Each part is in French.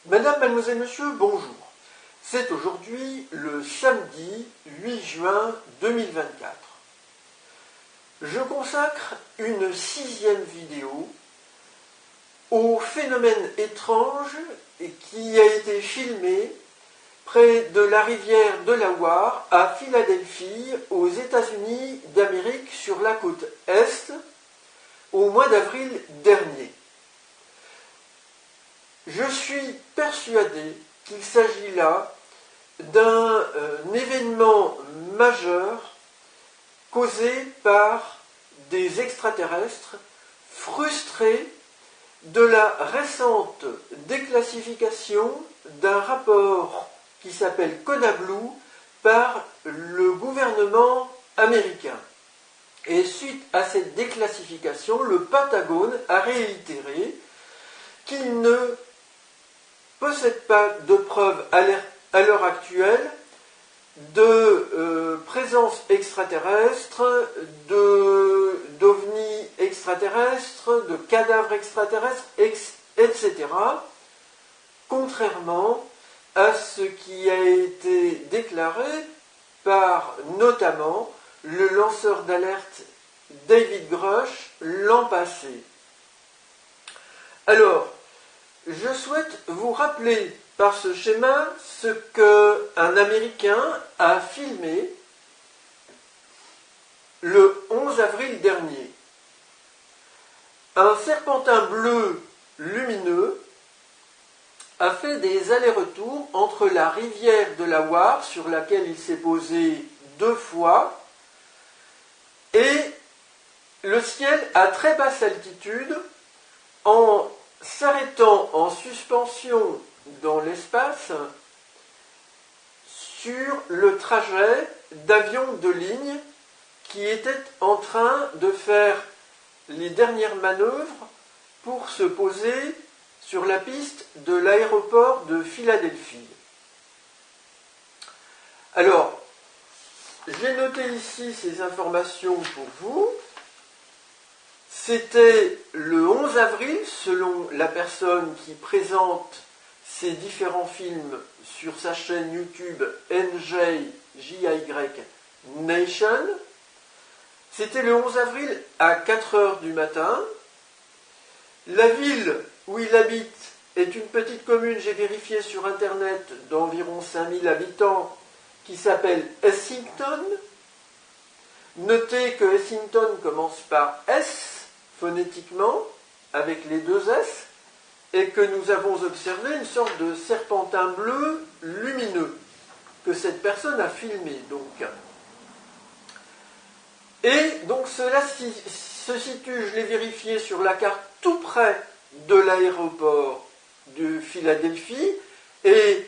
Madame, mademoiselle, monsieur, bonjour. C'est aujourd'hui le samedi 8 juin 2024. Je consacre une 6e vidéo au phénomène étrange qui a été filmé près de la rivière Delaware à Philadelphie, aux États-Unis d'Amérique, sur la côte Est, au mois d'avril dernier. Je suis persuadé qu'il s'agit là d'un événement majeur causé par des extraterrestres frustrés de la récente déclassification d'un rapport qui s'appelle Kona Blue par le gouvernement américain. Et suite à cette déclassification, le Pentagone a réitéré qu'il ne possède pas de preuves à l'heure actuelle de présence extraterrestre, d'ovnis extraterrestres, de cadavres extraterrestres, etc., contrairement à ce qui a été déclaré par notamment le lanceur d'alerte David Grush l'an passé. Alors, je souhaite vous rappeler par ce schéma ce qu'un Américain a filmé le 11 avril dernier. Un serpentin bleu lumineux a fait des allers-retours entre la rivière Delaware, sur laquelle il s'est posé 2 fois, et le ciel à très basse altitude, en s'arrêtant en suspension dans l'espace sur le trajet d'avions de ligne qui était en train de faire les dernières manœuvres pour se poser sur la piste de l'aéroport de Philadelphie. Alors, j'ai noté ici ces informations pour vous. C'était le 11 avril, selon la personne qui présente ces différents films sur sa chaîne YouTube NJJY Nation. C'était le 11 avril à 4 heures du matin. La ville où il habite est une petite commune, j'ai vérifié sur Internet, d'environ 5000 habitants, qui s'appelle Essington. Notez que Essington commence par S, phonétiquement, avec les 2 S, et que nous avons observé une sorte de serpentin bleu lumineux que cette personne a filmé. Et donc cela se situe, je l'ai vérifié sur la carte, tout près de l'aéroport de Philadelphie et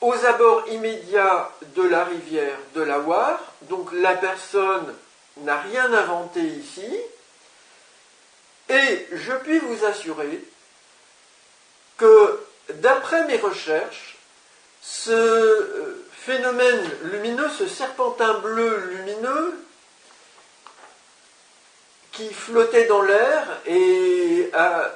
aux abords immédiats de la rivière Delaware. Donc la personne n'a rien inventé ici. Et je puis vous assurer que, d'après mes recherches, ce phénomène lumineux, ce serpentin bleu lumineux, qui flottait dans l'air et a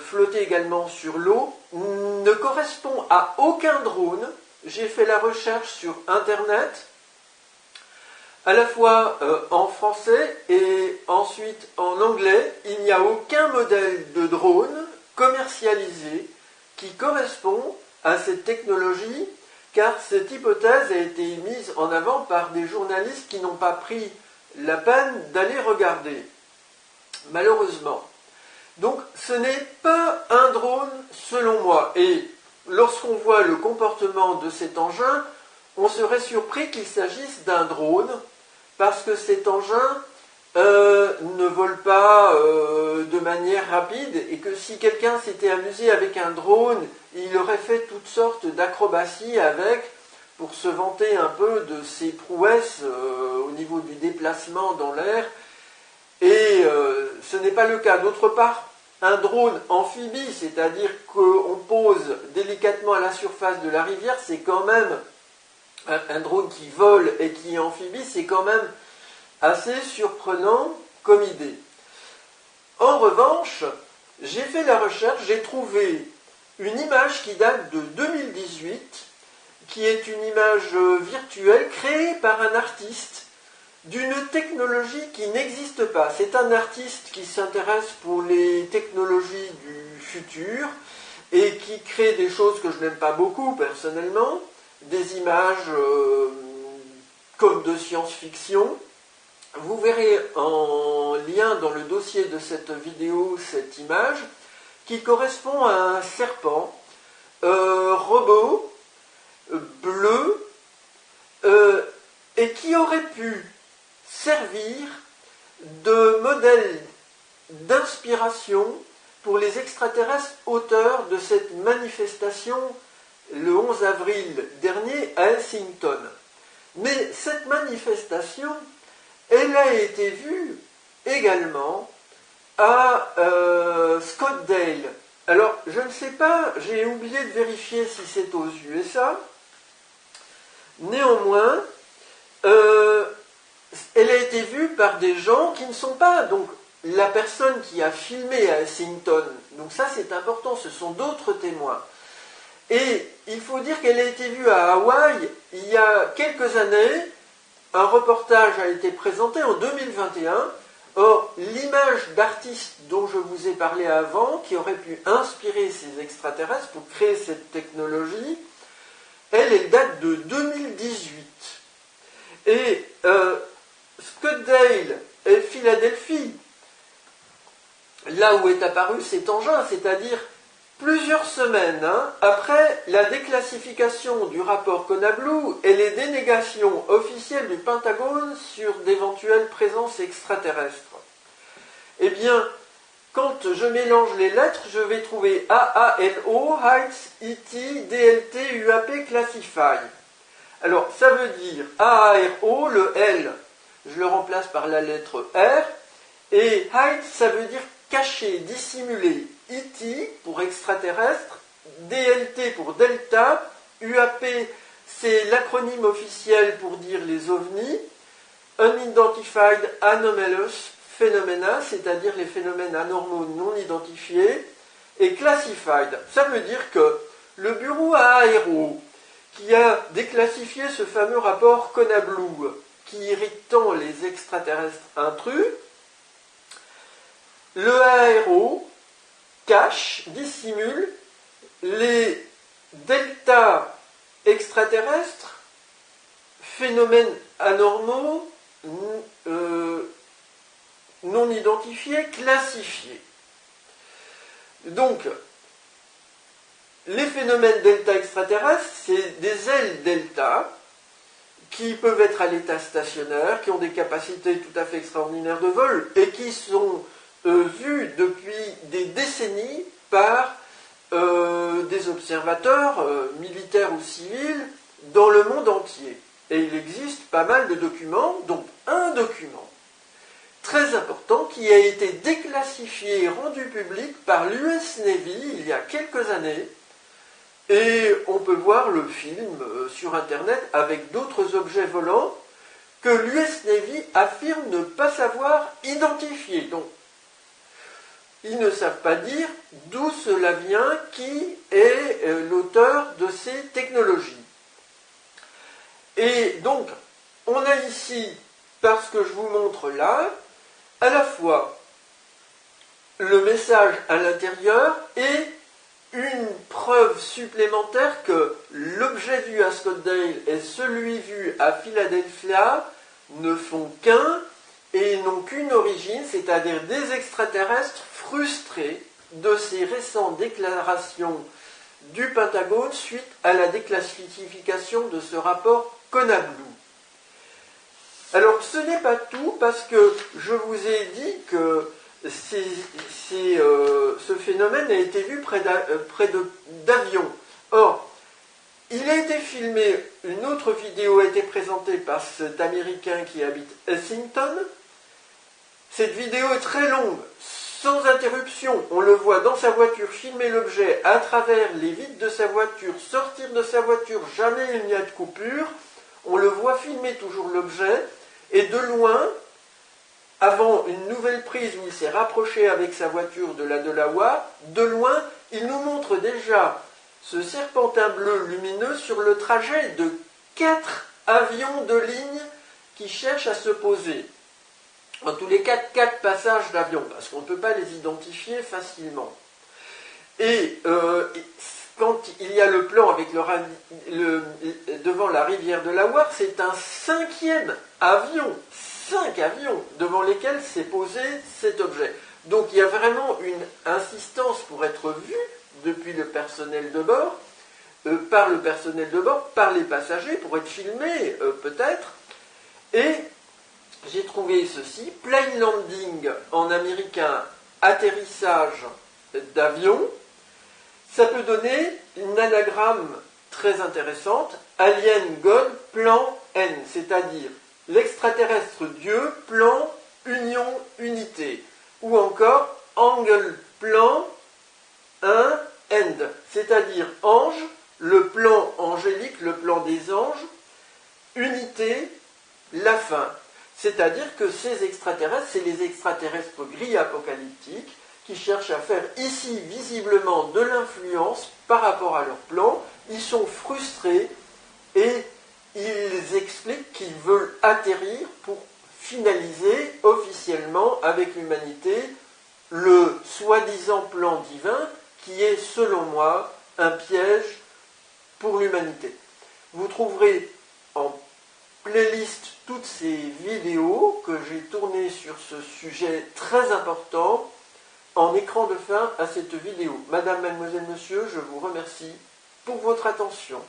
flotté également sur l'eau, ne correspond à aucun drone. J'ai fait la recherche sur Internet, à la fois en français et ensuite en anglais. Il n'y a aucun modèle de drone commercialisé qui correspond à cette technologie, car cette hypothèse a été mise en avant par des journalistes qui n'ont pas pris la peine d'aller regarder, malheureusement. Donc ce n'est pas un drone selon moi, et lorsqu'on voit le comportement de cet engin, on serait surpris qu'il s'agisse d'un drone, parce que cet engin ne vole pas de manière rapide, et que si quelqu'un s'était amusé avec un drone, il aurait fait toutes sortes d'acrobaties avec, pour se vanter un peu de ses prouesses au niveau du déplacement dans l'air, et ce n'est pas le cas. D'autre part, un drone amphibie, c'est-à-dire qu'on pose délicatement à la surface de la rivière, c'est quand même un drone qui vole et qui est amphibie, c'est quand même assez surprenant comme idée. En revanche, j'ai fait la recherche, j'ai trouvé une image qui date de 2018, qui est une image virtuelle créée par un artiste d'une technologie qui n'existe pas. C'est un artiste qui s'intéresse pour les technologies du futur et qui crée des choses que je n'aime pas beaucoup personnellement, des images comme de science-fiction. Vous verrez en lien dans le dossier de cette vidéo cette image qui correspond à un serpent robot bleu et qui aurait pu servir de modèle d'inspiration pour les extraterrestres auteurs de cette manifestation le 11 avril dernier à Helsinki. Mais cette manifestation, elle a été vue également à Scottsdale. Alors, je ne sais pas, j'ai oublié de vérifier si c'est aux USA. Néanmoins, elle a été vue par des gens qui ne sont pas donc la personne qui a filmé à Helsinki. Donc ça, c'est important, ce sont d'autres témoins. Et il faut dire qu'elle a été vue à Hawaï il y a quelques années. Un reportage a été présenté en 2021. Or, l'image d'artiste dont je vous ai parlé avant, qui aurait pu inspirer ces extraterrestres pour créer cette technologie, elle date de 2018. Et Scottsdale et Philadelphie, là où est apparu cet engin, c'est-à-dire plusieurs semaines après la déclassification du rapport Konablu et les dénégations officielles du Pentagone sur d'éventuelles présences extraterrestres. Eh bien, quand je mélange les lettres, je vais trouver AALO, Heights, ET, DLT, UAP, Classify. Alors, ça veut dire AARO, le L, je le remplace par la lettre R, et Heights, ça veut dire caché, dissimulé. ET pour extraterrestre, DLT pour Delta, UAP c'est l'acronyme officiel pour dire les ovnis, Unidentified Anomalous Phenomena, c'est-à-dire les phénomènes anormaux non identifiés, et Classified, ça veut dire que le bureau AARO, qui a déclassifié ce fameux rapport Konablu, qui irrite tant les extraterrestres intrus, le AARO cache, dissimule les deltas extraterrestres, phénomènes anormaux, non identifiés, classifiés. Donc, les phénomènes delta extraterrestres, c'est des ailes delta qui peuvent être à l'état stationnaire, qui ont des capacités tout à fait extraordinaires de vol et qui sont vus depuis des décennies par des observateurs militaires ou civils dans le monde entier. Et il existe pas mal de documents, dont un document très important qui a été déclassifié et rendu public par l'US Navy il y a quelques années. Et on peut voir le film sur Internet avec d'autres objets volants que l'US Navy affirme ne pas savoir identifier. Donc, ils ne savent pas dire d'où cela vient, qui est l'auteur de ces technologies. Et donc, on a ici, parce que je vous montre là, à la fois le message à l'intérieur et une preuve supplémentaire que l'objet vu à Scottsdale et celui vu à Philadelphia ne font qu'un et n'ont qu'une origine, c'est-à-dire des extraterrestres frustrés de ces récentes déclarations du Pentagone suite à la déclassification de ce rapport Konablu. Alors ce n'est pas tout parce que je vous ai dit que ce phénomène a été vu près d'avions. Or, il a été filmé, une autre vidéo a été présentée par cet Américain qui habite Helsinki. Cette vidéo est très longue, sans interruption. On le voit dans sa voiture filmer l'objet à travers les vitres de sa voiture, sortir de sa voiture, jamais il n'y a de coupure. On le voit filmer toujours l'objet, et de loin, avant une nouvelle prise où il s'est rapproché avec sa voiture de la Delaware, de loin, il nous montre déjà ce serpentin bleu lumineux sur le trajet de 4 avions de ligne qui cherchent à se poser. En tous les cas, 4 passages d'avions, parce qu'on ne peut pas les identifier facilement. Et quand il y a le plan avec devant la rivière Delaware, c'est un 5e avion, 5 avions devant lesquels s'est posé cet objet. Donc il y a vraiment une insistance pour être vu depuis le personnel de bord, par le personnel de bord, par les passagers, pour être filmé peut-être. Et j'ai trouvé ceci, plane landing en américain, atterrissage d'avion. Ça peut donner une anagramme très intéressante, alien God, plan N, c'est-à-dire l'extraterrestre Dieu, plan, union, unité. Ou encore angle, plan, 1, end, c'est-à-dire ange, le plan angélique, le plan des anges, unité, la fin. C'est-à-dire que ces extraterrestres, c'est les extraterrestres gris apocalyptiques qui cherchent à faire ici visiblement de l'influence par rapport à leur plan. Ils sont frustrés et ils expliquent qu'ils veulent atterrir pour finaliser officiellement avec l'humanité le soi-disant plan divin qui est, selon moi, un piège pour l'humanité. Vous trouverez en playlist toutes ces vidéos que j'ai tournées sur ce sujet très important en écran de fin à cette vidéo. Madame, mademoiselle, monsieur, je vous remercie pour votre attention.